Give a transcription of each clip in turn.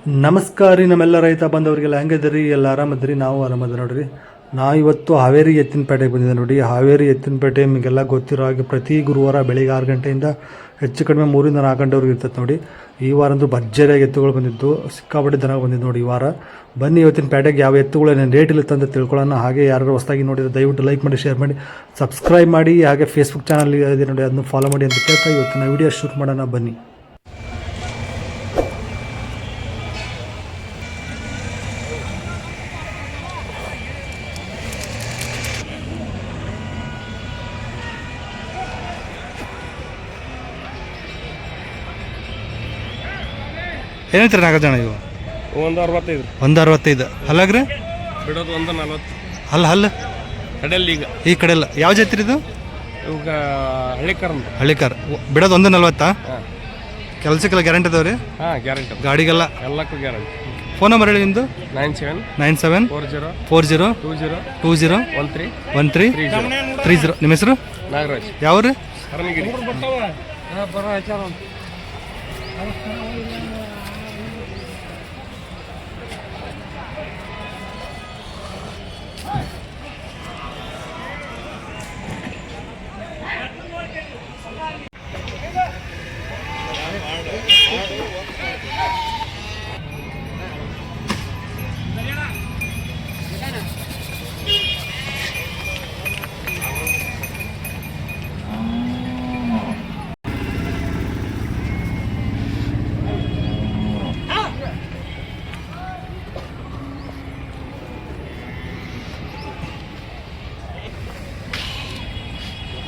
ನಮಸ್ಕಾರ ರೀ ನಮ್ಮೆಲ್ಲ ರೈತ ಬಂದವರಿಗೆಲ್ಲ ಹೆಂಗಿದ್ರಿ ಎಲ್ಲ ಆರಾಮದ್ರಿ ನಾವು ಆರಾಮದ ನೋಡ್ರಿ. ನಾ ಇವತ್ತು ಹಾವೇರಿ ಎತ್ತಿನಪೇಟೆಗೆ ಬಂದಿದ್ದೆ ನೋಡಿ. ಹಾವೇರಿ ಎತ್ತಿನಪೇಟೆ ನಿಮಗೆಲ್ಲ ಗೊತ್ತಿರೋ ಹಾಗೆ ಪ್ರತಿ ಗುರುವಾರ ಬೆಳಿಗ್ಗೆ 6 ಗಂಟೆಯಿಂದ ಹೆಚ್ಚು ಕಡಿಮೆ 3 ರಿಂದ 4 ಗಂಟೆವರೆಗೆ ಇರ್ತದೆ ನೋಡಿ. ಈ ವಾರ ಅಂತೂ ಭರ್ಜರಿಯಾಗಿ ಎತ್ತುಗಳು ಬಂದಿದ್ದು, ಸಿಕ್ಕಾಪಟ್ಟೆ ದನ ಬಂದಿದ್ದು ನೋಡಿ ಈ ವಾರ. ಬನ್ನಿ ಇವತ್ತಿನ ಪೇಟೆಗೆ ಯಾವ ಎತ್ತುಗಳು ಏನೇನು ರೇಟ್ ಇರುತ್ತೆ ಅಂತ ತಿಳ್ಕೊಳ್ಳೋಣ. ಹಾಗೆ ಯಾರು ಹೊಸದಾಗಿ ನೋಡಿದ್ರೆ ದಯವಿಟ್ಟು ಲೈಕ್ ಮಾಡಿ, ಶೇರ್ ಮಾಡಿ, ಸಬ್ಸ್ಕ್ರೈಬ್ ಮಾಡಿ. ಹಾಗೆ ಫೇಸ್ಬುಕ್ ಚಾನಲ್ ಇದೆ ನೋಡಿ, ಅದನ್ನು ಫಾಲೋ ಮಾಡಿ ಅಂತ ಕೇಳ್ತಾ ಇವತ್ತಿನ ವಿಡಿಯೋ ಶೂಟ್ ಮಾಡೋಣ ಬನ್ನಿ. ಏನಂತೀರಿ ನಾಲ್ಕು ಜನ ಇವು? 165. 165 ಅಲ್ಲಾಗ್ರಿ ಬಿಡೋದು 140. ಹಲ್ಲು ಕಡೆಯಲ್ಲಿ ಈಗ ಈ ಕಡೆ ಎಲ್ಲ ಯಾವ ಜಾತಿ ಇದು? ಇವಾಗ ಹಳ್ಳಿಕಾರ್ ಬಿಡೋದು 140. ಕೆಲಸಕ್ಕೆಲ್ಲ ಗ್ಯಾರಂಟಿ ಅದಾವ್ರಿ? ಹಾಂ, ಗ್ಯಾರಂಟಿ. ಗಾಡಿಗೆಲ್ಲ ಎಲ್ಲಕ್ಕೂ ಗ್ಯಾರಂಟಿ. ಫೋನ್ ನಂಬರ್ ಹೇಳಿ ನಿಮ್ಮದು? 97 40 20 13 ನಿಮ್ಮ ಹೆಸರು? ನಾಗರಾಜ್. ಯಾವ್ರಿ? ಹರಮಗಿರಿ.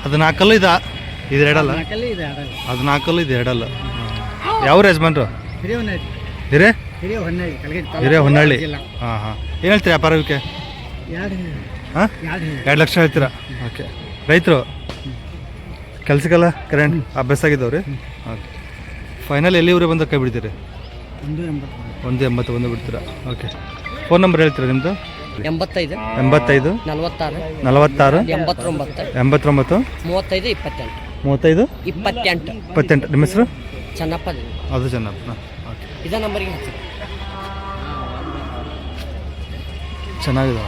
ಅದು 4 ಇದು ಎರಡಲ್ಲ? ಅದು 4 ಇದು ಎರಡಲ್ಲ. ಯಾವ ಯಜಮಾನ್ರು? ಹಿರೇ ಹೊನ್ನಳ್ಳಿ. ಹಾಂ ಹಾಂ. ಏನು ಹೇಳ್ತೀರಿ ವ್ಯಾಪಾರಕ್ಕೆ? ಹಾಂ, 2 ಲಕ್ಷ ಹೇಳ್ತೀರಾ? ಓಕೆ. ರೈತರು ಕೆಲ್ಸಕ್ಕೆಲ್ಲ ಕರೆಂಟ್ ಅಭ್ಯಾಸ ಆಗಿದ್ದಾವ್ರಿ? ಓಕೆ. ಫೈನಲ್ ಎಲ್ಲಿವರೆಗೆ ಬಂದು ಕೈ ಬಿಡ್ತೀರಿ? 180 ಬಂದು ಬಿಡ್ತೀರಾ? ಓಕೆ. ಫೋನ್ ನಂಬರ್ ಹೇಳ್ತೀರಾ ನಿಮ್ಮದು? 85 46 89 89 35 28 28. ನಿಮ್ಮ ಹೆಸರು? ಚೆನ್ನಪ್ಪ. ಅದು ಚೆನ್ನಪ್ಪ. ಓಕೆ. ಇದೇ ನಂಬರ್ಗೆ ಹಚ್ಚಿ. ಚೆನ್ನಾಗಿದೆ.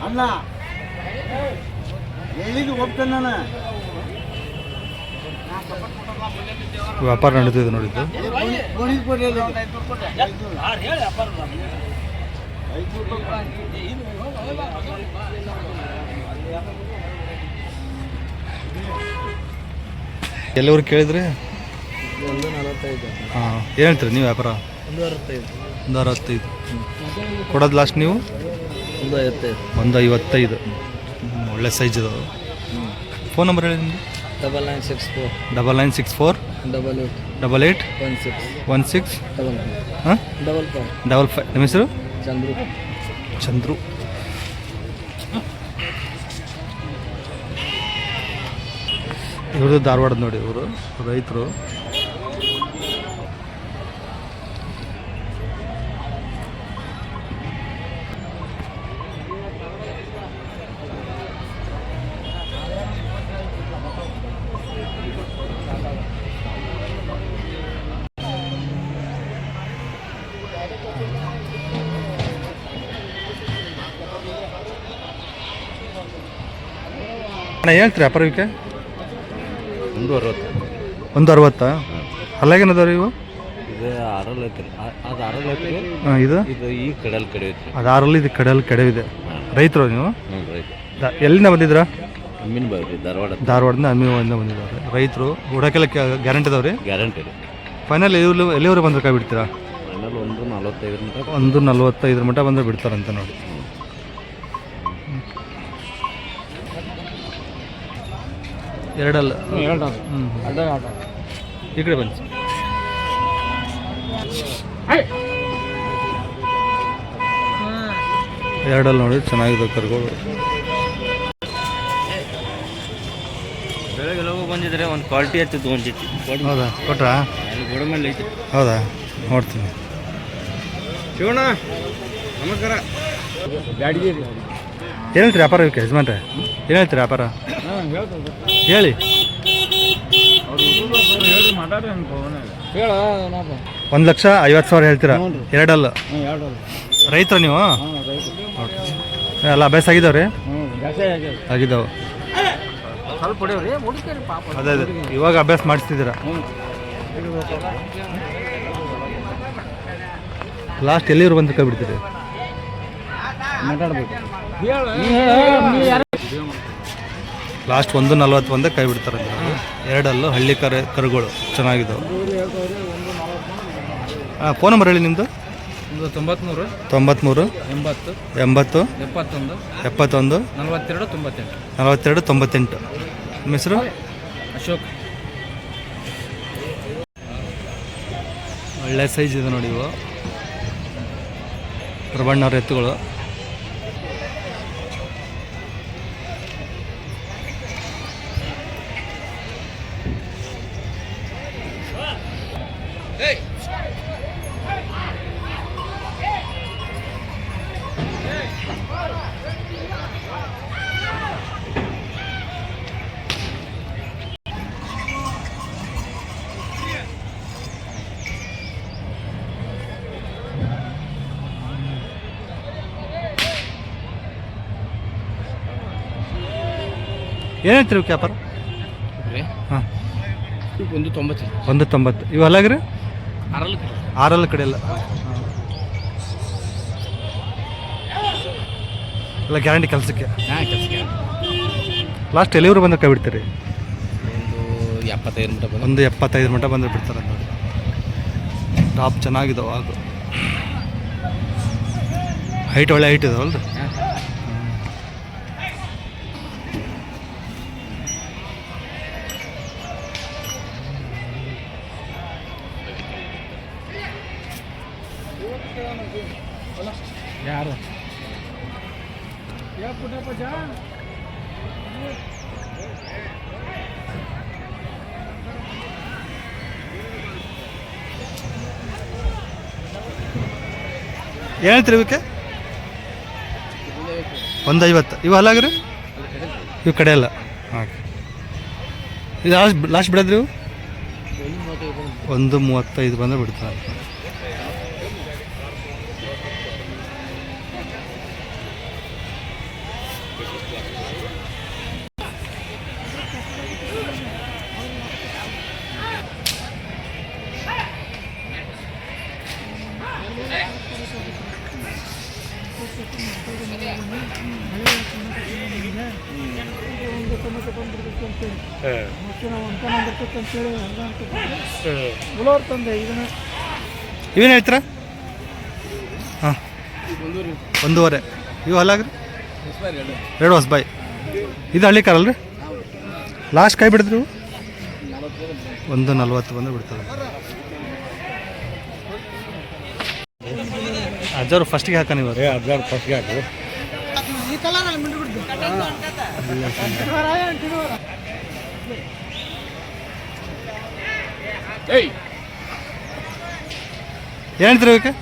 ಅಲ್ಲ ಹೇಳಿದ್ದು ಹೋಗ್ತೇನೆ ನಾನು. ವ್ಯಾಪಾರ ನಡೀತಿದೆ ನೋಡಿದ್ದು. ಎಲ್ಲವ್ರು ಕೇಳಿದ್ರಿ? 145. ಹಾಂ. ಏನು ಹೇಳ್ತೀರಿ ನೀವು ವ್ಯಾಪಾರ? 165 ಕೊಡೋದು ಲಾಸ್ಟ್ ನೀವು? 155. ಒಳ್ಳೆ ಸೈಜ್ ಇದು. ಫೋನ್ ನಂಬರ್ ಹೇಳಿ ನಿಮ್ಮದು? 9964 88 16 ಹಾಂ 55. ನಿಮ್ಮ ಹೆಸರು? ಚಂದ್ರು. ಇವ್ರದ್ದು ಧಾರವಾಡದ ನೋಡಿ. ಇವರು ರೈತರು. ಅಣ್ಣ ಹೇಳ್ತೀರಿ ವ್ಯಾಪಾರಕ್ಕೆ? 160. ಅಲ್ಲಾಗೇನದಾವ್ರಿ ಇವು? ಇದು 6 ಐತ್ರಿ. ಅದು 6 ಐತ್ರಿ. ಹಾಂ. ಇದು ಈ ಕಡಲ್ ಕಡೆ ಐತ್ರಿ. ಅದು 6 ಇದು ಕಡಲ್ ಕೆಡವಿದೆ. ರೈತರು ನೀವು? ರೈತ. ಎಲ್ಲಿಂದ ಬಂದಿದ್ರಾ? ಅಮ್ಮಿನ ಬಾವಿ ಧಾರವಾಡದಿಂದ ಅಮ್ಮಿನಿಂದ ಬಂದಿದ್ದಾರೆ ರೈತರು. ಹುಡಕ್ಕೆಲ್ಲ ಗ್ಯಾರಂಟಿ ಅದಾವ್ರಿ? ಗ್ಯಾರಂಟಿ ರೀ. ಫೈನಲ್ ಎಲ್ಲಿವರೆಗೆ ಬಂದ್ರೆ ಕೈ ಬಿಡ್ತೀರಾ? ಫೈನಲ್ 140 45 ಮಟ್ಟ 1:45 ಮಟ್ಟ ಬಂದರೆ ಬಿಡ್ತಾರಂತ ನೋಡಿ. ಎರಡಲ್ಲ ಈ ಕಡೆ ಬನ್ನಿ. ಎರಡಲ್ಲ ನೋಡಿ ಚೆನ್ನಾಗಿದೆ ಕರುಗಳು. ಬೆಳಗ್ಗೆ ಲೋಗ ಬಂದಿದ್ರೆ ಒಂದು ಕ್ವಾಲಿಟಿ ಹಚ್ಚು ತೊಗೊಂಡಿತ್ತು. ಹೌದಾ, ಕೊಟ್ರಾ? ಗೋಡ ಮೇಲೆ ಐತಿ. ಹೌದಾ, ನೋಡ್ತೀನಿ. ಶಿವಣ್ಣ ನಮಸ್ಕಾರ. ಗಾಡಿಗೆ ಏನು ಹೇಳ್ತೀರಿ ವ್ಯಾಪಾರ ಇವಕ್ಕೆ ಯಜಮಾನ್ರೆ? ಏನು ಹೇಳ್ತೀರಿ ವ್ಯಾಪಾರ ಹೇಳಿ? ಹೇಳ 1,50,000 ಹೇಳ್ತೀರಾ? ಎರಡಲ್ಲ ರೈತರ ನೀವು? ಎಲ್ಲ ಅಭ್ಯಾಸ ಆಗಿದ್ದಾವ್ರಿ? ಆಗಿದ್ದಾವೆ. ಅದೇ ಅದೇ ಇವಾಗ ಅಭ್ಯಾಸ ಮಾಡಿಸ್ತಿದ್ದೀರಾ? ಲಾಸ್ಟ್ ಎಲ್ಲಿವ್ರು ಬಂದು ಕೈ ಬಿಡ್ತೀರಿ? ಲಾಸ್ಟ್ 1:40 ಬಂದ ಕೈ ಬಿಡ್ತಾರೆ. ಎರಡಲ್ಲೂ ಹಳ್ಳಿ ಕರುಗಳು ಚೆನ್ನಾಗಿದ್ದಾವೆ. ಹಾಂ, ಫೋನ್ ನಂಬರ್ ಹೇಳಿ ನಿಮ್ಮದು. 93 93 80 71 71 42 98. ನಿಮ್ಮ ಹೆಸರು? ಅಶೋಕ್. ಒಳ್ಳೆ ಸೈಜ್ ಇದೆ ನೋಡಿ ಇವು ಪ್ರಬಣ್ಣವ್ರ ಎತ್ತುಗಳು. ಏನು ಹೇಳ್ತೀರಿ ವ್ಯಾಪಾರ? ಹಾಂ, 190. ಇವು ಅಲ್ಲಾಗ್ರಿ? ಆರಲ್ಲ ಕಡೆ ಎಲ್ಲ ಎಲ್ಲ ಗ್ಯಾರಂಟಿ ಕೆಲಸಕ್ಕೆ. ಲಾಸ್ಟ್ ಎಲ್ಲಿವರು ಬಂದ್ರೆ ಕೈ ಬಿಡ್ತೀರಿ? 75 ಮಟ್ಟ ಬಂದರೆ ಬಿಡ್ತಾರೆ ನೋಡಿ. ಟಾಪ್ ಚೆನ್ನಾಗಿದ್ದಾವೆ. ಅದು ಹೈಟ್ ಒಳ್ಳೆ ಹೈಟ್ ಇದಾವಲ್ರಿ? ಯಾರು ಏನು ಹೇಳ್ತೀರಿ ಇವಕ್ಕೆ? 150. ಇವು ಅಲ್ಲಾಗ್ರಿ? ಇವು ಕಡೆ ಎಲ್ಲ. ಹಾಂ, ಇದು ಲಾಸ್ಟ್ ಬಿಡೋದ್ರಿ ಇವು? 1:35 ಬಂದರೆ ಬಿಡ್ತಾರೆ. ಇವೇನು ಹೇಳ್ತೀರಾ? ಹಾಂ, 1.5. ಇವು ಅಲ್ಲಾಗ್ರಿ? 2 ಹೊಸಬಾಯಿ. ಇದು ಹಳ್ಳಿ ಕಾರಲ್ರಿ? ಲಾಸ್ಟ್ ಕೈ ಬಿಡಿದ್ರು 1:40 ಬಂದು ಬಿಡ್ತಾರೆ. ಅಜ್ಜವ್ರು ಫಸ್ಟಿಗೆ ಹಾಕೋಣ ಇವಾಗ. ಅಜ್ಜಾರು ಫಸ್ಟ್ಗೆ ಹಾಕು. ಏನು ಹೇಳ್ತೀರಿ ಇವಕ್ಕೆ?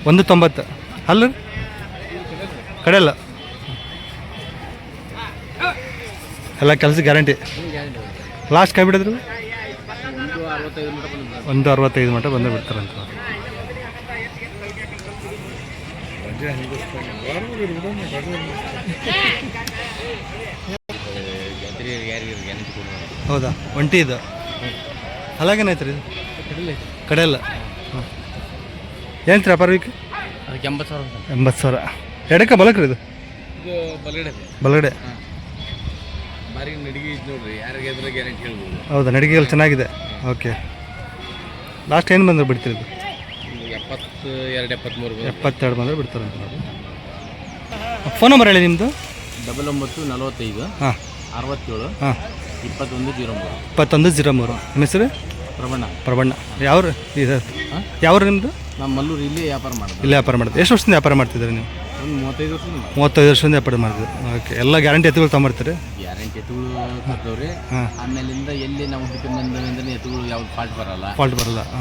190. ಅಲ್ಲ ಕಡೆ ಎಲ್ಲ ಎಲ್ಲ ಕೆಲಸ ಗ್ಯಾರಂಟಿ. ಲಾಸ್ಟ್ ಕೈ ಬಿಡಿದ್ರು 1:65 ಮಟ್ಟ ಬಂದು ಬಿಡ್ತಾರಂತ. ಹೌದಾ, ಒಂಟಿ ಇದು ಅಲ್ಲಾಗೇನಾಯ್ತು ರೀ? ಕಡೆ ಎಲ್ಲ. ಹಾಂ, ಏನು ರೀ ವ್ಯಾಪಾರ ವೀಕ್? 80,000. ಎಡಕ್ಕೆ ಬಲಕ್ರಿ ಇದು? ಬಲಗಡೆ. ಹೌದಾ, ನಡಿಗೆಗಳು ಚೆನ್ನಾಗಿದೆ. ಓಕೆ, ಲಾಸ್ಟ್ ಏನು ಬಂದ್ರೆ ಬಿಡ್ತೀರಿ ಇದು? 72 73 72 ಬಂದರೆ ಬಿಡ್ತಾರಂತ ನೋಡಿ. ಫೋನ್ ನಂಬರ್ ಹೇಳಿ ನಿಮ್ಮದು. 9945 ಹಾಂ 67 ಹಾಂ 2103. 2103. ನಿಮ್ಮ ಹೆಸರು? ಪ್ರಬಣ್ಣ. ಯಾವ್ರು ಇದು? ಯಾವ್ರು ನಿಮ್ಮದು? ನಮ್ಮ ಮಲ್ಲೂರು ಇಲ್ಲಿ ವ್ಯಾಪಾರ ಮಾಡೋದು. ಇಲ್ಲೇ ವ್ಯಾಪಾರ ಮಾಡೋದು. ಎಷ್ಟು ವರ್ಷದಿಂದ ವ್ಯಾಪಾರ ಮಾಡ್ತಿದ್ದೀರಿ ನೀವು? ಒಂದು 35 ವರ್ಷದಿಂದ 35 ವರ್ಷದಿಂದ ವ್ಯಾಪಾರ ಮಾಡ್ತೀವಿ. ಓಕೆ. ಎಲ್ಲ ಗ್ಯಾರಂಟಿ ಎತ್ತುಗಳು ತೊಗೊಂಬರ್ತೀರಿ? ಗ್ಯಾರಂಟಿ ಎತ್ತುಗಳು ತರ್ತವ್ರಿ. ಹಾಂ. ಆಮೇಲಿಂದ ಎಲ್ಲಿ ನಾವು ಹುಡುಕಿ ಬಂದ್ರೆ ಎತ್ತುಗಳು ಯಾವ್ದು ಫಾಲ್ಟ್ ಬರಲ್ಲ.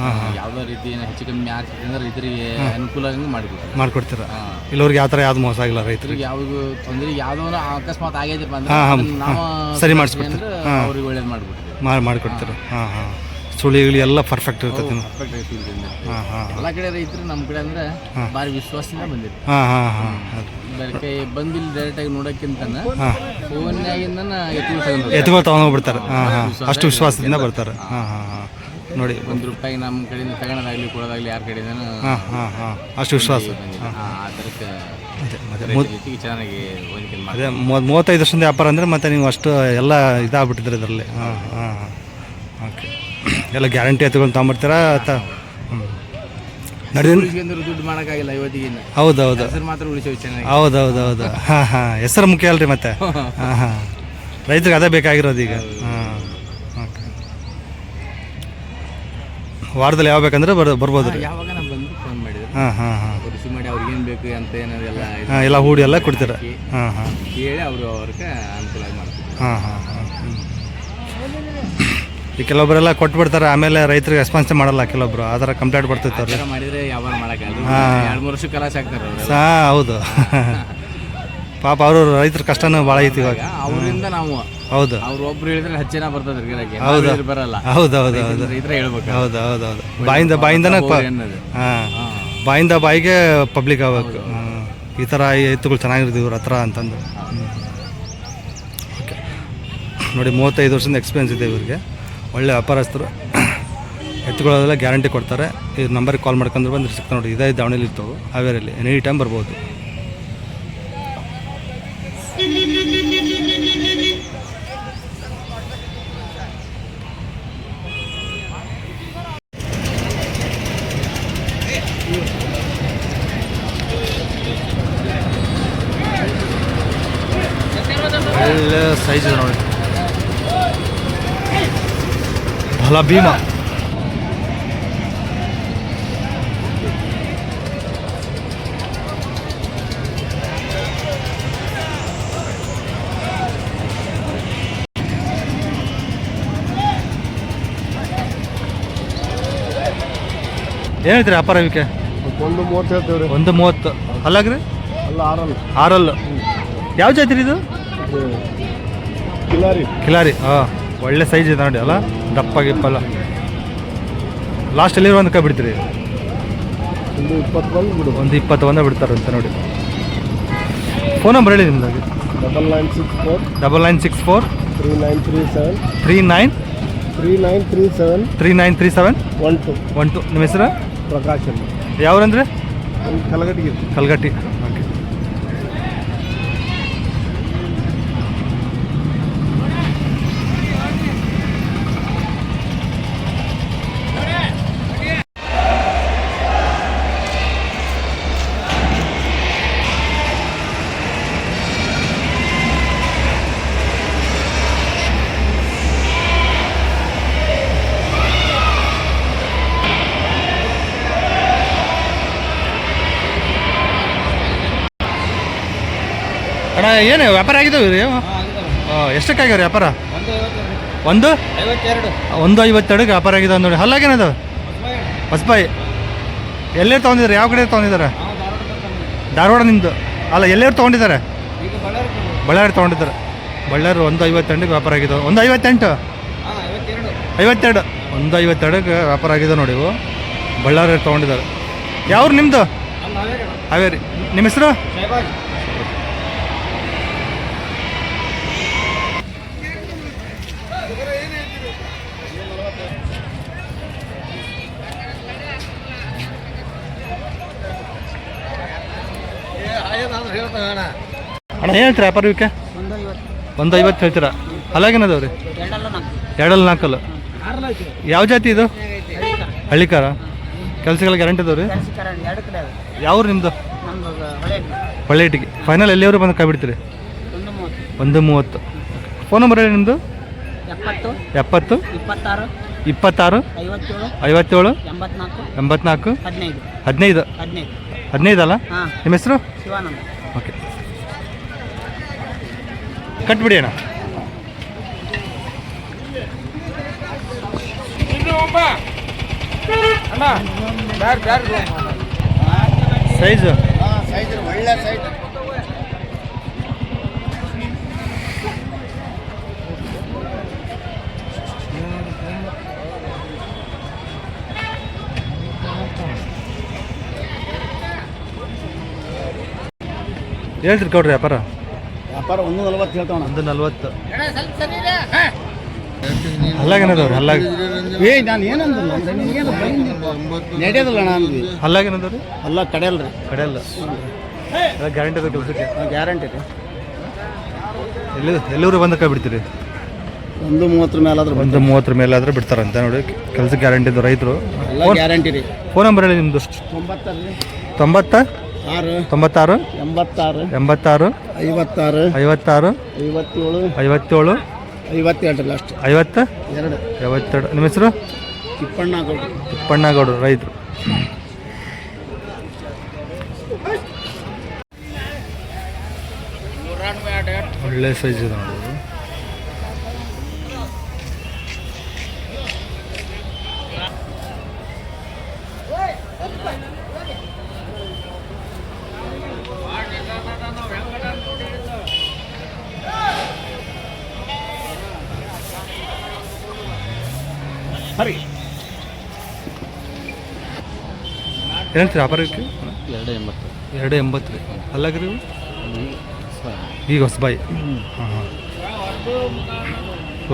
ಹಾಂ ಹಾಂ. ಯಾವುದೋ ರೀತಿ ಹೆಚ್ಚು ಕಮ್ಮಿ ಆಗ್ತದೆ ಅಂದ್ರೆ ರೈತರಿಗೆ ಅನುಕೂಲ ಆಗಂಗೆ ಮಾಡಿಕೊಡ್ತೀವಿ. ಮಾಡ್ಕೊಡ್ತೀರಾ? ಇಲ್ಲವ್ರಿಗೆ ಯಾವ ಥರ ಯಾವ್ದು ಮೋಸ ಆಗಿಲ್ಲ ರೈತರಿಗೆ? ರೈತರಿಗೆ ಯಾವ್ದು ತೊಂದರೆ ಯಾವುದೋ ಅಕಸ್ಮಾತ್ ಆಗೈತಪ್ಪ ಹಾಂ ಹಾಂ. ಅಂದ್ರೆ ನಾವು ಸರಿ ಮಾಡಿಸ್ಬಿಡ್ತೀವಿ. ಅಂದ್ರೆ ಅವ್ರಿಗೆ ಒಳ್ಳೇದು ಮಾಡಿಬಿಡ್ತೀವಿ. ಮಾಡಿಕೊಡ್ತೀರಾ? ಹಾಂ ಹಾಂ. ಸುಳಿಗಳು ಎಲ್ಲ ಪರ್ಫೆಕ್ಟ್ ಇರ್ತದೆ. ಪರ್ಫೆಕ್ಟ್ ರೈತ ಹಾಂ ಹಾಂ. ಎಲ್ಲ ಕಡೆ ರೈತರು ನಮ್ಮ ಕಡೆ ಅಂದ್ರೆ ಭಾರಿ ವಿಶ್ವಾಸದಿಂದ ಬಂದಿರಿ. ಹಾಂ ಹಾಂ ಹಾಂ. ಬೇರೆ ಕೈ ಬಂದಿಲ್ಲ ಡೈರೆಕ್ಟಾಗಿ ನೋಡೋಕ್ಕಿಂತ ಹಾಂ. ಫೋನ್ನಾಗಿಂದ ಎತ್ತುಗಳು ತೊಗೊಂಡೋಗ್ಬಿಡ್ತಾರೆ. ಹಾಂ ಹಾಂ. ಅಷ್ಟು ವಿಶ್ವಾಸದಿಂದ ಬರ್ತಾರೆ. ಹಾಂ ಹಾಂ ಹಾಂ. ನೋಡಿ ₹1 ನಮ್ಮ ಕಡೆಯಿಂದ ತಗೊಳೋದಾಗ್ಲಿ ಕೊಡೋದಾಗ್ಲಿ ಯಾರ ಕಡೆಯಿಂದ ಹಾಂ ಹಾಂ ಹಾಂ. ಅಷ್ಟು ವಿಶ್ವಾಸ. ಆ ಥರಕ್ಕೆ ಜೊತೆಗೆ ಚೆನ್ನಾಗಿ ಹೊಂದಿಕೆ ಅದೇ 35 ವರ್ಷದಿಂದ ವ್ಯಾಪಾರ ಅಂದರೆ ಮತ್ತೆ ನೀವು ಅಷ್ಟು ಎಲ್ಲ ಇದಾಗ್ಬಿಟ್ಟಿದ್ರೆ ಇದರಲ್ಲಿ. ಹಾಂ ಹಾಂ ಹಾಂ. ಓಕೆ. ಎಲ್ಲ ಗ್ಯಾರಂಟಿ ಎತ್ತುಗಳು ತೊಗೊಂಬರ್ತೀರಾ ಅಥವಾ? ಹ್ಞೂ. ಉಳಿಸ್ಕೊಂಡ್ರು ದುಡ್ಡು ಮಾಡೋಕ್ಕಾಗಿಲ್ಲ ಇವತ್ತಿಗಿನ್ನ. ಹೌದು ಹೆಸರು ಮಾತ್ರ ಉಳಿಸೋದು ಚೆನ್ನಾಗಿ. ಹೌದು ಹಾಂ ಹಾಂ. ಹೆಸರು ಮುಖ್ಯ ಅಲ್ರಿ ಮತ್ತೆ. ಹಾಂ ಹಾಂ. ರೈತರಿಗೆ ಅದೇ ಬೇಕಾಗಿರೋದು ಈಗ. ಹಾಂ. ಓಕೆ. ವಾರದಲ್ಲಿ ಯಾವ ಬೇಕಂದ್ರೆ ಬರ್ಬೋದು ರೀ. ಯಾವಾಗ ನಾವು ಬಂದು ಫೋನ್ ಮಾಡಿದ್ರು ಹಾಂ ಹಾಂ ಹಾಂ. ರಿಸೀವ್ ಮಾಡಿ ಅವ್ರಿಗೆ ಏನು ಬೇಕು ಅಂತ ಏನಾದೆಲ್ಲ ಹಾಂ ಎಲ್ಲ ಹೂಡಿ ಎಲ್ಲ ಕೊಡ್ತೀರ? ಹಾಂ ಹಾಂ. ಕೇಳಿ ಅವರು ಅವ್ರಿಗೆ ಅನುಕೂಲ ಮಾಡ್ತೀವಿ. ಹಾಂ ಹಾಂ ಹಾಂ. ಈ ಕೆಲವೊಬ್ಬರೆಲ್ಲ ಕೊಟ್ಬಿಡ್ತಾರೆ, ಆಮೇಲೆ ರೈತರಿಗೆ ರೆಸ್ಪಾನ್ಸ್ ಮಾಡಲ್ಲ ಕೆಲವೊಬ್ರು. ಆ ಥರ ಕಂಪ್ಲೇಂಟ್ ಬರ್ತಿರ್ತಾರೆ. ಮಾಡಿದರೆ ವ್ಯಾಪಾರ ಮಾಡೋಕ್ಕಾಗಲ್ಲ. ಹಾಂ. 2-3 ವರ್ಷ ಕಲಾಸ ಆಗ್ತಾರೆ ಅವರು. ಹಾಂ ಹೌದು. ಪಾಪ ಅವರು ರೈತರ ಕಷ್ಟನೂ ಭಾಳ ಐತಿ ಇವಾಗ. ಅವರಿಂದ ನಾವು ಹೌದು. ಅವ್ರು ಒಬ್ರು ಹೇಳಿದ್ರೆ ಹಚ್ಚೇನ ಬರ್ತದೆ ಗಿಡಕ್ಕೆ. ಹೌದು ಬರಲ್ಲ. ಹೌದು ರೈತರ ಹೇಳ್ಬೇಕು. ಹೌದು. ಬಾಯಿಂದನೇ ಹಾಂ. ಬಾಯಿಂದ ಬಾಯಿಗೆ ಪಬ್ಲಿಕ್ ಆಗ್ಬೇಕು. ಈ ಥರ ಎತ್ತುಗಳು ಚೆನ್ನಾಗಿರ್ತೀವಿ ಇವ್ರ ಹತ್ರ ಅಂತಂದು. ಓಕೆ. ನೋಡಿ 35 ವರ್ಷದಿಂದ ಎಕ್ಸ್ಪೀರಿಯನ್ಸ್ ಇದೆ ಇವ್ರಿಗೆ. ಒಳ್ಳೆ ವ್ಯಾಪಾರಸ್ಥರು. ಎತ್ತುಗಳಲ್ಲೆಲ್ಲ ಗ್ಯಾರಂಟಿ ಕೊಡ್ತಾರೆ. ಈ ನಂಬರಿಗೆ ಕಾಲ್ ಮಾಡ್ಕೊಂಡ್ರೆ ಬಂದ್ರೆ ಸಿಗ್ತಾ ನೋಡಿ. ಇದೇ ದಾವಣಗೆರೆ ಇರ್ತವೆ, ಹಾವೇರಿಯಲ್ಲಿ ಎನಿ ಟೈಮ್ ಬರ್ಬೋದು. ಒಳ್ಳೆ ಸೈಜ್ ಇದೆ ನೋಡಿ. ಬಹಳ ಭೀಮ. ಏನು ಹೇಳ್ತೀರಿ ವ್ಯಾಪಾರ ಇವಕ್ಕೆ? 130 ಹೇಳ್ತೇವ್ರಿ. 130. ಅಲ್ಲಾಗ್ರಿ? ಅಲ್ಲ 6. ಯಾವ ಜಾತಿ ಇದು? ಕಿಲಾರಿ. ಹಾಂ. ಒಳ್ಳೆ ಸೈಜ್ ಇದೆ ನೋಡಿ. ಅಲ್ಲ ದಪ್ಪ ಗಿಪ್ಪಲ್ಲ. ಲಾಸ್ಟ್ ಎಲ್ಲಿ ಒಂದು ಕೈ ಬಿಡ್ತೀರಿ? 20 ಬಂದ ಬಿಡ್ತಾರಂತೆ ನೋಡಿ. ಫೋನ್ ನಂಬರ್ ಹೇಳಿ ನಿಮ್ದು. 9964 3937 12. ನಿಮ್ಮ ಹೆಸರು? ಪ್ರಕಾಶ್. ಯಾವ್ರಂದ್ರೆ? ಕಲ್ಗಟ್ಟಿ. ಓಕೆ. ಅಣ್ಣ ಏನು ವ್ಯಾಪಾರ ಆಗಿದ್ದಾವೆ ರೀ? ಎಷ್ಟಕ್ಕಾಗ್ಯಾವ ವ್ಯಾಪಾರ? 152 ವ್ಯಾಪಾರ ಆಗಿದಾವೆ ನೋಡಿ. ಹಲ್ಲಾಗೇನದಾವೆ? ಹೊಸಬಾಯಿ. ಎಲ್ಲೇ ತೊಗೊಂಡಿದ್ದಾರೆ? ಯಾವ ಕಡೆ ತೊಗೊಂಡಿದ್ದಾರೆ? ಧಾರವಾಡ ನಿಮ್ಮದು? ಅಲ್ಲ ಎಲ್ಲರೂ ತೊಗೊಂಡಿದ್ದಾರೆ? ಬಳ್ಳಾರಿ ತೊಗೊಂಡಿದ್ದಾರೆ. ಬಳ್ಳಾರಿ 152ಗೆ ವ್ಯಾಪಾರ ಆಗಿದ್ದಾವೆ. 158? 52. 152ಗೆ ವ್ಯಾಪಾರ ಆಗಿದೆ ನೋಡಿ. ಇವು ಬಳ್ಳಾರಿ ತೊಗೊಂಡಿದ್ದಾರೆ. ಯಾವ್ರು ನಿಮ್ಮದು? ಹಾವೇರಿ. ನಿಮ್ಮ ಹೆಸರು? ಅಣ್ಣ ಏನು ಹೇಳ್ತೀರಾ ವ್ಯಾಪಾರ ಇವಕ್ಕೆ? 150 ಹೇಳ್ತೀರಾ? ಅಲ್ಲಾಗೇನದವ್ರಿ? 2 4. ಯಾವ ಜಾತಿ ಇದು? ಹಳ್ಳಿಕಾರ. ಕೆಲಸಗಳ ಗ್ಯಾರಂಟಿ ಇದಾವೆ ರೀ ಎರಡು ಕಡೆ ಅದ ಯಾವ್ರು ನಿಮ್ಮದು ನಮ್ದು ಹೊಳೆ ಹೊಳ್ಳೆಟಿಗೆ ಫೈನಲ್ ಎಲ್ಲಿಯವರು ಬಂದು ಕಾಯ್ಬಿಡ್ತೀರಿ 1:30 ಫೋನ್ ನಂಬರ್ ಹೇಳಿ ನಿಮ್ಮದು 70 70 26 26 57 57 84 84 15 15 15 15 ಅಲ್ಲ ಹಾಂ ನಿಮ್ಮ ಹೆಸರು ಶಿವಾನಂದ ಓಕೆ ಕಟ್ಬಿಡಿ ಅಣ್ಣ ಸೈಜು ಒಳ್ಳೆ ಸೈಜ್ ಹೇಳ್ತೀರಿ ಕೊಡ್ರಿ ವ್ಯಾಪಾರ ವ್ಯಾಪಾರ 1:40 ಹೇಳ್ತಾವಣ 1:40 ಹಲ್ಲಾಗೇನದವ್ರಿ ಹಲ್ಲಾಗ ನಾನು ಏನಂದಿಲ್ಲ ನಡೆಯೋದಿಲ್ಲ ನಾನು ಹಲ್ಲಾಗೇನದವ್ರಿ ಅಲ್ಲ ಕಡೆಯಲ್ರಿ ಕಡೆಯಲ್ಲ ಗ್ಯಾರಂಟಿ ಅದ ಕೆಲಸಕ್ಕೆ ಗ್ಯಾರಂಟಿ ರೀ ಎಲ್ಲೂರು ಬಂದು ಕೈ ಬಿಡ್ತೀರಿ 1:30 ಮೇಲಾದ್ರೂ 1:30 ಮೇಲಾದ್ರೆ ಬಿಡ್ತಾರಂತೆ ನೋಡಿ ಕೆಲಸ ಗ್ಯಾರಂಟಿ ಇದು ರೈತರು ಎಲ್ಲ ಗ್ಯಾರಂಟಿ ರೀ ಫೋನ್ ನಂಬರ್ ಹೇಳಿ ನಿಮ್ಮದು 90 96 86 86 56 56 57 57 52 ಲಾಸ್ಟ್ 50 2 52 ನಿಮ್ಮ ಹೆಸರು ತಿಪ್ಪಣ್ಣಗೌಡ್ರು ತಿಪ್ಪಣ್ಣಗೌಡರು ರೈತರು ಒಳ್ಳೆ ಸೈಜ್ ಇದೆ ನೋಡಿ ಸರಿ ಏನಂತೀರಿ ವ್ಯಾಪಾರಕ್ಕೆ 280 2:80 ರೀ ಅಲ್ಲಾಗ್ರಿ ಈಗ ಹೊಸಬಾಯಿ ಹಾಂ ಹಾಂ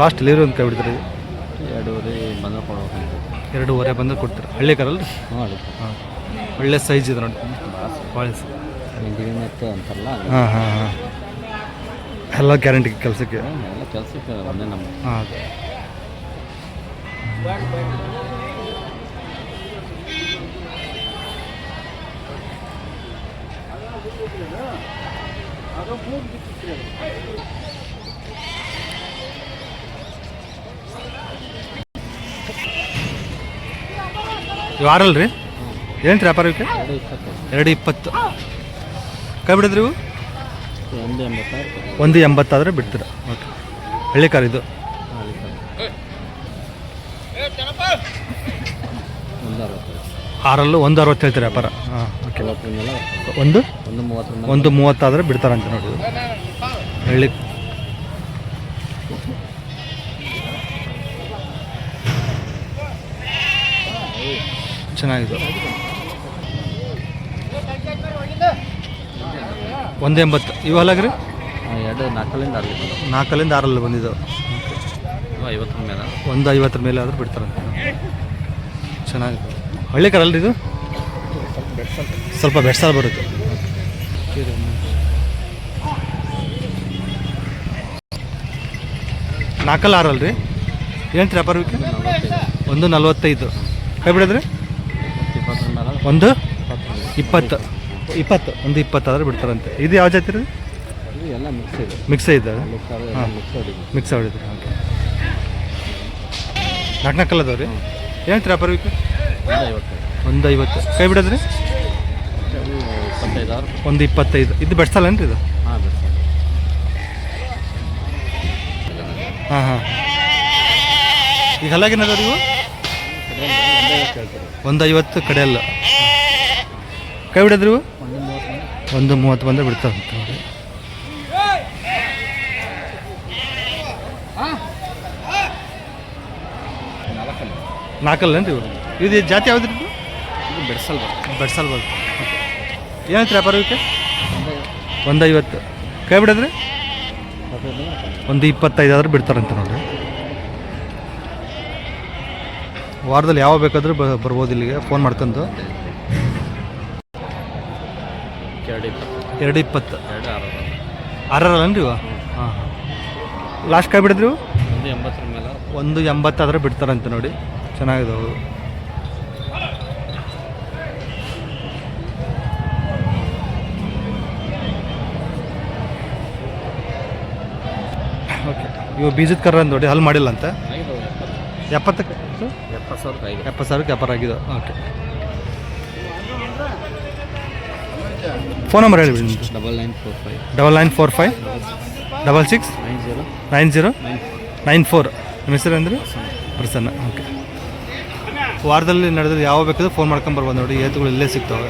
ಲಾಸ್ಟ್ ಎಲ್ಲಿರು ಅಂತ ಕೈ ಬಿಡ್ತೀರಿ 2.5 ಬಂದ್ರೆ ಕೊಡ್ಬೇಕಂತ 2.5 ಬಂದ್ರೆ ಕೊಡ್ತೀರಿ ಹಳ್ಳಿ ಕಾರಲ್ಲ ರೀ ಹಾಂ ಒಳ್ಳೆ ಸೈಜ್ ಇದೆ ನೋಡಿ ಭಾಳ ಮತ್ತು ಅಂತಾರಲ್ಲ ಹಾಂ ಹಾಂ ಹಾಂ ಎಲ್ಲ ಗ್ಯಾರಂಟಿ ಕೆಲಸಕ್ಕೆ ಎಲ್ಲ ಕೆಲಸಕ್ಕೆ ಒಂದೇ ನಮ್ಮ ಹಾಂ ಇವು ಆರಲ್ರಿ ಏನು ರೀ ವ್ಯಾಪಾರಕ್ಕೆ 2:20 ಕೈ ಬಿಡಿದ್ರಿ ಇವು 1:80 ಆದರೆ ಬಿಡ್ತೀರ ಓಕೆ ಹಳ್ಳಿ ಕಾರ್ ಇದು ಆರಲ್ಲೂ 1:60 ಹೇಳ್ತೀರಿ ವ್ಯಾಪಾರ ಹಾಂ ಓಕೆ 1:30 ಆದರೆ ಬಿಡ್ತಾರಂತೆ ನೋಡಿ ಹಳ್ಳಿ ಚೆನ್ನಾಗಿದೆ 1:80 ಇವು ಅಲ್ಲಾಗ್ರಿ 4ರಿಂದ 6 ಬಂದಿದ್ದಾವೆ 50 ಮೇಲೆ 1:50 ಮೇಲೆ ಆದರೂ ಬಿಡ್ತಾರಂತೆ ಚೆನ್ನಾಗಿದೆ ಹಳ್ಳಿ ಕಾರಲ್ರಿ ಇದು ಸ್ವಲ್ಪ ಬೆಡ್ಸಾಲ್ ಬರುತ್ತೆ ನಾಲ್ಕಲ್ಲಿ 6 ಅಲ್ರಿ ಏನು ವ್ಯಾಪಾರಕ್ಕೆ 1:45 ಕೈ ಬಿಡಿದ್ರಿ 1:20 1:20 ಆದರೆ ಬಿಡ್ತಾರಂತೆ ಇದು ಯಾವ ಜಾತಿ ರೀ ಎಲ್ಲ ಮಿಕ್ಸ್ ಇದೆ ಹಾಂ ಮಿಕ್ಸ್ ಹೊಡಿದ್ರಿ ಓಕೆ 4 ಅದಾವೆ ರೀ ಏನು ವ್ಯಾಪಾರಕ್ಕೆ 1:50 ಕೈ ಬಿಡೋದ್ರಿ 1:25 ಇದು ಬೆಡ್ಸಲ್ಲೇನು ರೀ ಇದು ಹಾಂ ಹಾಂ ಈಗ ಹಲ್ಲಾಗೇನದ ನೀವು 1:50 ಕಡೆಯಲ್ಲ ಕೈ ಬಿಡೋದ್ರಿ ಇವು 1:30 ಬಂದರೆ ಬಿಡ್ತಾರಂತ ನೋಡಿ ನಾಲ್ಕಲ್ಲೇನು ರೀ ಇವು ಇದು ಜಾತಿ ಯಾವ್ದು ರೀ ಬೆಡ್ಸಲ್ ಬರುತ್ತೆ ಏನೈತೆ ವ್ಯಾಪಾರಕ್ಕೆ 1:50 ಕೈ ಬಿಡೋದ್ರಿ 1:25 ಆದ್ರೆ ಬಿಡ್ತಾರಂತೆ ನೋಡಿರಿ ವಾರದಲ್ಲಿ ಯಾವ ಬೇಕಾದ್ರೂ ಬರ್ಬೋದು ಇಲ್ಲಿಗೆ ಫೋನ್ ಮಾಡ್ಕೊಂಡು 2:20 6 ಇವು ಹಾಂ ಲಾಸ್ಟ್ ಕೈ ಬಿಡಿದ್ರಿ 180 ಮೇಲೆ 1:80 ಆದ್ರೆ ಬಿಡ್ತಾರಂತೆ ನೋಡಿ ಚೆನ್ನಾಗಿದಾವೆ ಇವು ಬೀಜದ ಕರ ನೋಡಿ ಹಲ್ ಮಾಡಿಲ್ಲ ಅಂತ 70 70,000ಕ್ಕೆ ವ್ಯಾಪಾರ ಆಗಿದೆ. ಓಕೆ, ಫೋನ್ ನಂಬರ್ ಹೇಳಿಬಿಡಿ ನಿಮ್ಮದು. 9945 66 90 ನಿಮ್ಮ ಹೆಸರು ಅಂದರೆ ಪ್ರಸನ್ನ. ಓಕೆ, ವಾರದಲ್ಲಿ ನಡೆದ್ರೆ ಯಾವ ಬೇಕಾದ್ರೂ ಫೋನ್ ಮಾಡ್ಕೊಂಬರ್ಬೋದು ನೋಡಿ, ಏತುಗಳು ಇಲ್ಲೇ ಸಿಗ್ತಾವೆ.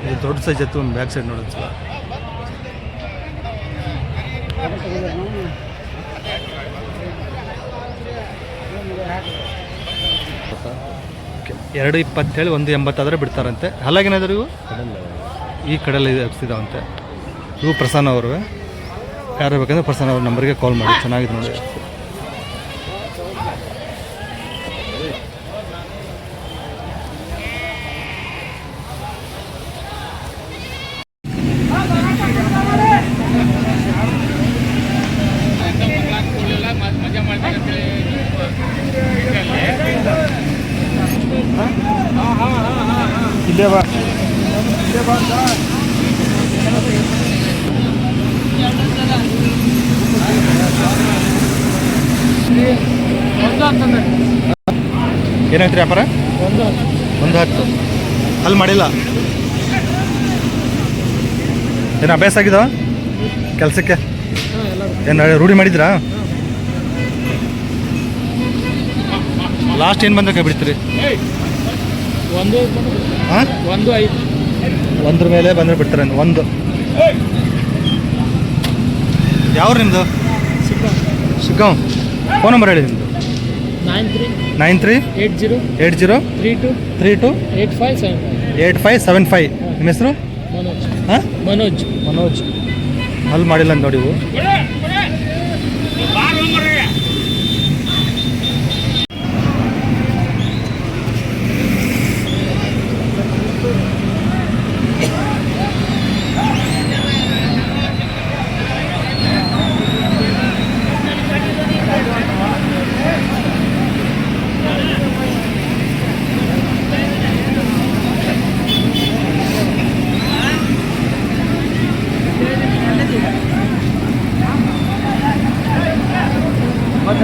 ಇದು ದೊಡ್ಡ ಸೈಜ್ ಎತ್ತು ಬ್ಯಾಕ್ ಸೈಡ್ ನೋಡೋದು ಸಲ. ಓಕೆ, 220 ಹೇಳಿ 180 ಆದರೆ ಬಿಡ್ತಾರಂತೆ. ಹಲ್ಲಾಗೇನಾದ್ರು ಇವು ಈ ಕಡೆಯಲ್ಲಿ ಹಬ್ಸಿದಾವಂತೆ. ಇವು ಪ್ರಸನ್ನ ಅವರು. ಯಾರು ಬೇಕಂದ್ರೆ ಪ್ರಸನ್ನ ಅವ್ರ ನಂಬರ್ಗೆ ಕಾಲ್ ಮಾಡಿ. ಚೆನ್ನಾಗಿದೆ ನೋಡಿ. ಇಲ್ಲೇ ಬಾ, ಏನಾಯ್ತು ವ್ಯಾಪಾರ? 110 ಅಲ್ಲಿ ಮಾಡಿಲ್ಲ. ಏನು ಅಭ್ಯಾಸ ಆಗಿದ ಕೆಲಸಕ್ಕೆ? ಏನು ರೂಢಿ ಮಾಡಿದ್ರಾ? ಲಾಸ್ಟ್ ಏನು ಬಂದ್ರೆ ಕೈ ಬಿಡ್ತೀರಿ? ಹಾಂ, 1 ಮೇಲೆ ಬಂದರೆ ಬಿಡ್ತಾರೆ. 1 ಯಾವ್ರು ನಿಮ್ಮದು? ಶಿಗ್ಗಾಂವ್. ಫೋನ್ ನಂಬರ್ ಹೇಳಿ ನಿಮ್ಮದು. 93 80 32 8575. ನಿಮ್ಮ ಹೆಸರು? ಹಾಂ, ಮನೋಜ್. ಅಲ್ಲಿ ಮಾಡಿಲ್ಲ ಅಂತ ನೋಡಿ. ಇವು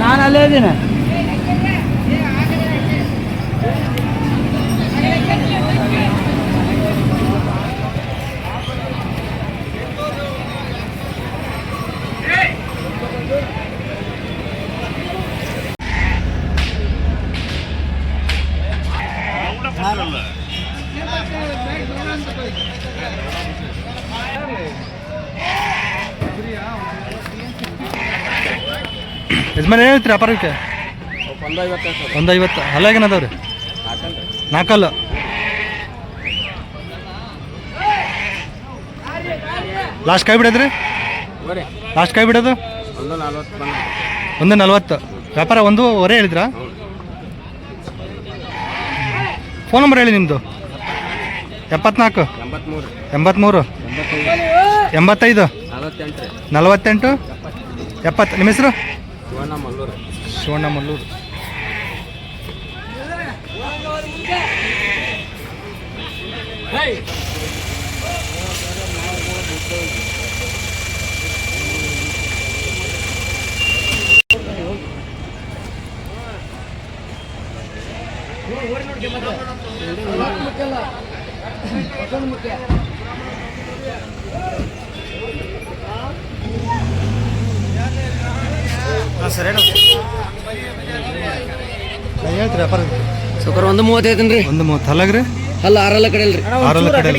ನಾನು ಅಲ್ಲೇ ಇದ್ದೀನಿ. ಯಜಮಾನ್ ಏನು ಹೇಳ್ತೀರಿ ವ್ಯಾಪಾರಕ್ಕೆ? 150. ಅಲ್ಲಾಗೇನದವ್ರಿ? 4 ಲಾಸ್ಟ್ ಕೈ ಬಿಡೋದ್ರಿ? ಲಾಸ್ಟ್ ಕೈ ಬಿಡೋದು 140. ವ್ಯಾಪಾರ 1.25 ಹೇಳಿದ್ರಾ? ಫೋನ್ ನಂಬರ್ ಹೇಳಿ ನಿಮ್ಮದು. 74 83 85 48 70. ನಿಮ್ಮ ಹೆಸರು? ಶಿವಣ್ಣ ಮಲ್ಲೂರು. ಹೇಳ್ತೀರಿ ವ್ಯಾಪಾರ? ಸುಕರ್ 1.35 ರೀ. 1.30 ಅಲ್ಲಾಗ್ರಿ? ಅಲ್ಲ 6 ಕಡೆ ಅಲ್ರಿ. 6 ಕಡೆ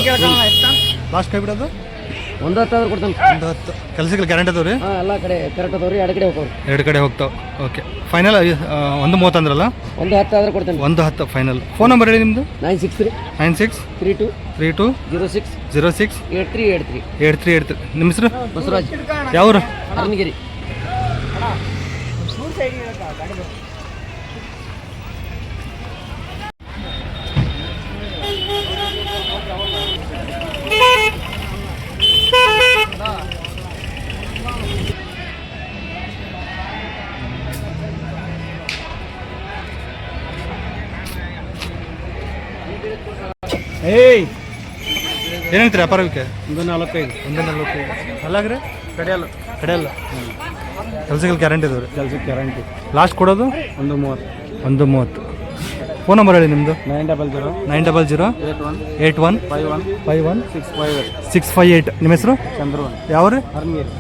ಲಾಸ್ಟ್ ಕೈ ಬಿಡೋದು 110 ಕೊಡ್ತಾನೆ. 110. ಕೆಲಸಗಳು ಗ್ಯಾರಂಟಿ ಅದಾವ್ರಿ? ಹಾಂ, ಎಲ್ಲ ಕಡೆ ಕರೆಕ್ಟ್ ಅದಾವ್ರಿ. 2 ಕಡೆ ಹೋಗ್ತಾವ್ರಿ. 2 ಕಡೆ ಹೋಗ್ತಾವೆ. ಓಕೆ, ಫೈನಲ್ 1.30 ಅಂದ್ರಲ್ಲ? 110 ಆದ್ರೆ ಕೊಡ್ತೇನೆ. 110 ಫೈನಲ್. ಫೋನ್ ನಂಬರ್ ಹೇಳಿ ನಿಮ್ಮದು. 963 96 32 06 06 83 83. ನಿಮ್ಮ ಹೆಸರು? ಬಸವರಾಜ್. ಯಾವರು? ಅರಣ್ಯಗಿರಿ. ಏಯ್ ಏನು ಹೇಳ್ತೀರಿ ವ್ಯಾಪಾರಕ್ಕೆ? 145. 145. ಅಲ್ಲಾಗ್ರೆ ಕಡಿಯಲ್ಲ ಕಡೆಯಲ್ಲ ಕೆಲಸಗಳು ಗ್ಯಾರಂಟಿ ಇದಾವೆ ರೀ. ಕೆಲಸಕ್ಕೆ ಗ್ಯಾರಂಟಿ. ಲಾಸ್ಟ್ ಕೊಡೋದು 130. 130. ಫೋನ್ ನಂಬರ್ ಹೇಳಿ ನಿಮ್ಮದು. 900 900 81 51 658 658. ನಿಮ್ಮ ಹೆಸರು? ಚಂದ್ರವನ್. ಯಾವ ರೀ? ಹರ್ಮೀರ್.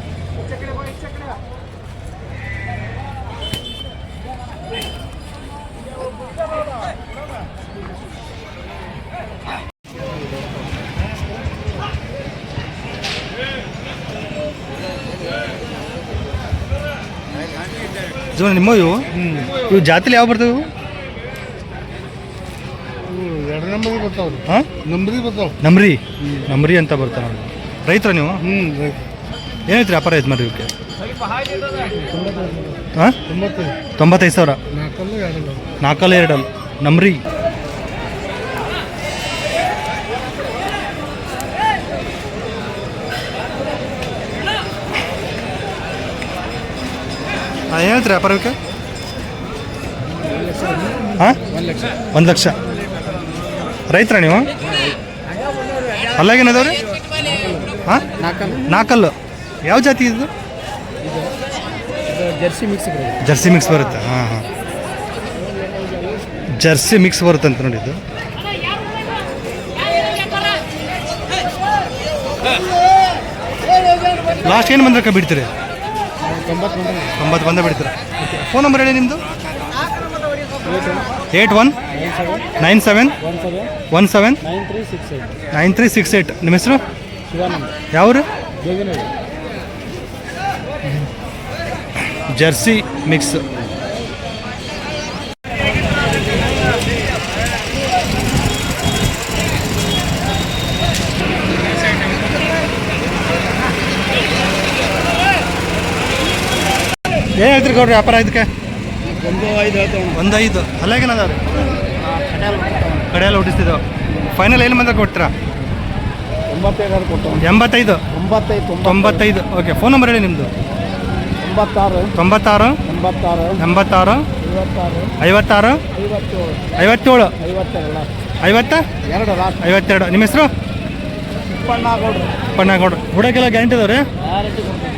ಜೀವನ ನಿಮ್ಮ ಇವು ಜಾತಿಲಿ ಯಾವ ಬರ್ತವೆ ಇವು? 2 ನಂಬರ್ ಬರ್ತಾವ್ರಿ. ಹಾಂ ನಂಬರಿ ಬರ್ತಾವ. ನಂಬ್ರಿ ಅಂತ ಬರ್ತಾವೆ. ರೈತರ ನೀವು? ಏನೈತ್ರಿ ವ್ಯಾಪಾರ ಐತೆ ಮಾಡ್ರಿ ಇವಕ್ಕೆ? ಹಾಂ 95,000. 4 ನಂಬ್ರಿ. ಹಾಂ ಏನು ಹೇಳ್ತೀರಿ ವ್ಯಾಪಾರಕ್ಕೆ? ಹಾಂ 1 ಲಕ್ಷ. ರೈತರ ನೀವು? ಅಲ್ಲಾಗೇನದವ್ರಿ? ಹಾಂ 4. ಯಾವ ಜಾತಿ ಇದು? Jersey mix. ಜರ್ಸಿ ಮಿಕ್ಸ್ ಬರುತ್ತೆ. ಹಾಂ ಹಾಂ ಜರ್ಸಿ ಮಿಕ್ಸ್ ಬರುತ್ತೆ ಅಂತ ನೋಡಿ ಇದು. ಲಾಸ್ಟ್ ಏನು ಬಂದ್ರೆ ಬಿಡ್ತೀರಿ? 90 ಬಂದ ಬಿಡ್ತೀರಾ? ಫೋನ್ ನಂಬರ್ ಹೇಳಿ ನಿಮ್ಮದು. 81 97 17 9368. ನಿಮ್ಮ ಹೆಸರು? ಯಾವ್ರು? ಜರ್ಸಿ ಮಿಕ್ಸ್. ಏನು ಹೇಳ್ತೀರಿ ಗೌಡ್ರಿ ವ್ಯಾಪಾರ ಇದಕ್ಕೆ? 1.5. ಅಲ್ಲಾಗೇನದಾವ್ರಿ? ಕಡೆಯಲ್ಲ ಹುಟ್ಟಿಸ್ತಿದ್ದಾವೆ. ಫೈನಲ್ ಏನು ಬಂದಾಗ ಕೊಡ್ತೀರಾ? 85. 95. ಓಕೆ. ಫೋನ್ ನಂಬರ್ ಹೇಳಿ ನಿಮ್ಮದು. 96 96 86 56 57 50 52. ನಿಮ್ಮ ಹೆಸರು? ಚಿಪ್ಪಣ್ಣ ಗೌಡ್ರು. ಪಣ್ಣಗೌಡ್ರು. ಹುಡಕ್ಕೆಲ್ಲ ಗ್ಯಾರಂಟಿ ಇದಾವೆ ರೀ? ಗ್ಯಾರಂಟಿ ಕೊಡ್ತೀವಿ.